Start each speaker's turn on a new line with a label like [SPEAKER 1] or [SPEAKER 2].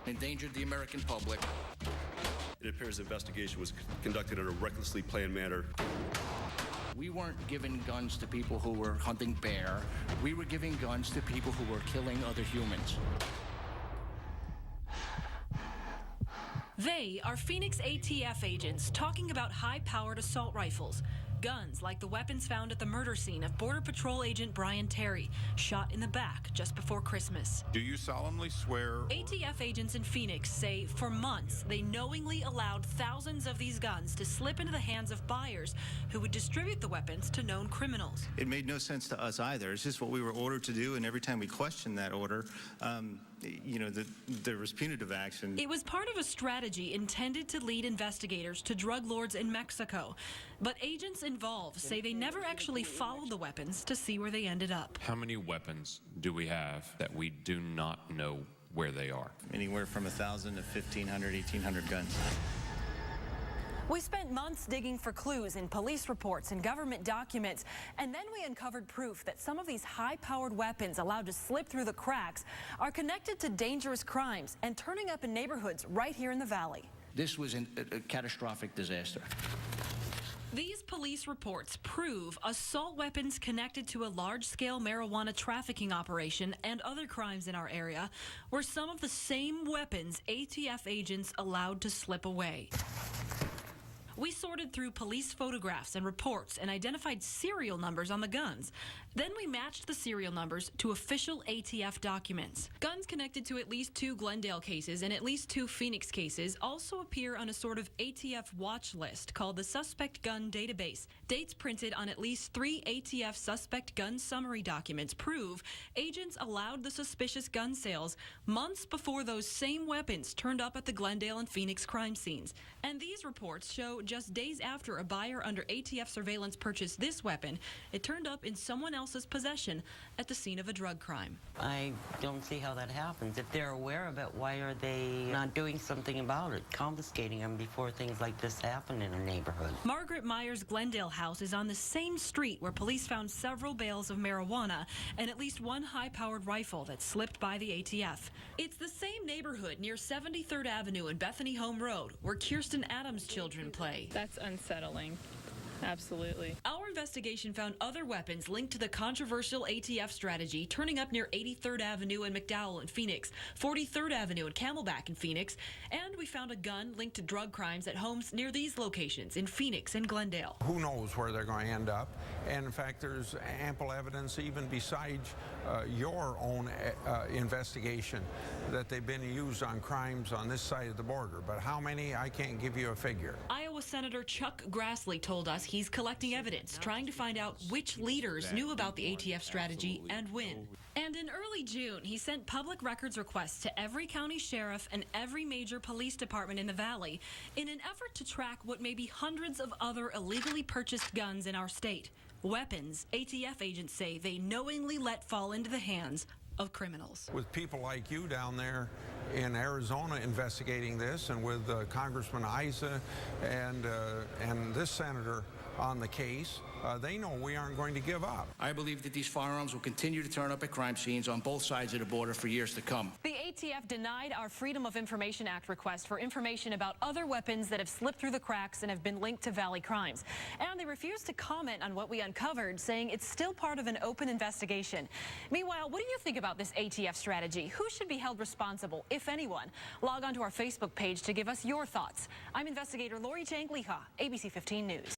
[SPEAKER 1] endangered the American public.
[SPEAKER 2] It appears the investigation was conducted in a recklessly planned manner.
[SPEAKER 1] We weren't giving guns to people who were hunting bear. We were giving guns to people who were killing other humans.
[SPEAKER 3] They are Phoenix ATF agents talking about high-powered assault rifles. Guns like the weapons found at the murder scene of Border Patrol agent Brian Terry, shot in the back just before Christmas.
[SPEAKER 4] Do you solemnly swear?
[SPEAKER 3] ATF agents in Phoenix say for months they knowingly allowed thousands of these guns to slip into the hands of buyers who would distribute the weapons to known criminals.
[SPEAKER 5] It made no sense to us either. It's just what we were ordered to do, and every time we questioned that order, there was punitive action.
[SPEAKER 3] It was part of a strategy intended to lead investigators to drug lords in Mexico. But agents involved say they never actually followed the weapons to see where they ended up.
[SPEAKER 6] How many weapons do we have that we do not know where they are?
[SPEAKER 5] Anywhere from 1,000 to 1,500, 1,800 guns.
[SPEAKER 3] We spent months digging for clues in police reports and government documents, and then we uncovered proof that some of these high-powered weapons allowed to slip through the cracks are connected to dangerous crimes and turning up in neighborhoods right here in the Valley.
[SPEAKER 1] This was a catastrophic disaster.
[SPEAKER 3] These police reports prove assault weapons connected to a large-scale marijuana trafficking operation and other crimes in our area were some of the same weapons ATF agents allowed to slip away. We sorted through police photographs and reports and identified serial numbers on the guns. Then we matched the serial numbers to official ATF documents. Guns connected to at least 2 Glendale cases and at least 2 Phoenix cases also appear on a sort of ATF watch list called the Suspect Gun Database. Dates printed on at least 3 ATF suspect gun summary documents prove agents allowed the suspicious gun sales months before those same weapons turned up at the Glendale and Phoenix crime scenes. And these reports show just days after a buyer under ATF surveillance purchased this weapon, it turned up in someone else's possession at the scene of a drug crime.
[SPEAKER 7] I don't see how that happens. If they're aware of it, why are they not doing something about it, confiscating them before things like this happen in a neighborhood?
[SPEAKER 3] Margaret Meyer's Glendale house is on the same street where police found several bales of marijuana and at least 1 high-powered rifle that slipped by the ATF. It's the same neighborhood near 73rd Avenue and Bethany Home Road where Kirsten Adams' children play.
[SPEAKER 8] That's unsettling. Absolutely.
[SPEAKER 3] Our investigation found other weapons linked to the controversial ATF strategy turning up near 83rd Avenue and McDowell in Phoenix, 43rd Avenue and Camelback in Phoenix, and we found a gun linked to drug crimes at homes near these locations in Phoenix and Glendale.
[SPEAKER 9] Who knows where they're going to end up? And in fact, there's ample evidence even besides your own investigation that they've been used on crimes on this side of the border. But how many? I can't give you a figure.
[SPEAKER 3] Iowa Senator Chuck Grassley told us he's collecting evidence, trying to find out which leaders knew about the ATF strategy and when. And in early June, he sent public records requests to every county sheriff and every major police department in the Valley in an effort to track what may be hundreds of other illegally purchased guns in our state. Weapons ATF agents say they knowingly let fall into the hands of criminals.
[SPEAKER 9] With people like you down there in Arizona investigating this, and with Congressman Issa and this senator on the case, they know we aren't going to give up.
[SPEAKER 1] I believe that these firearms will continue to turn up at crime scenes on both sides of the border for years to come.
[SPEAKER 3] The ATF denied our Freedom of Information Act request for information about other weapons that have slipped through the cracks and have been linked to Valley crimes. And they refused to comment on what we uncovered, saying it's still part of an open investigation. Meanwhile, what do you think about this ATF strategy? Who should be held responsible, if anyone? Log on to our Facebook page to give us your thoughts. I'm investigator Lori Changliha, ABC 15 News.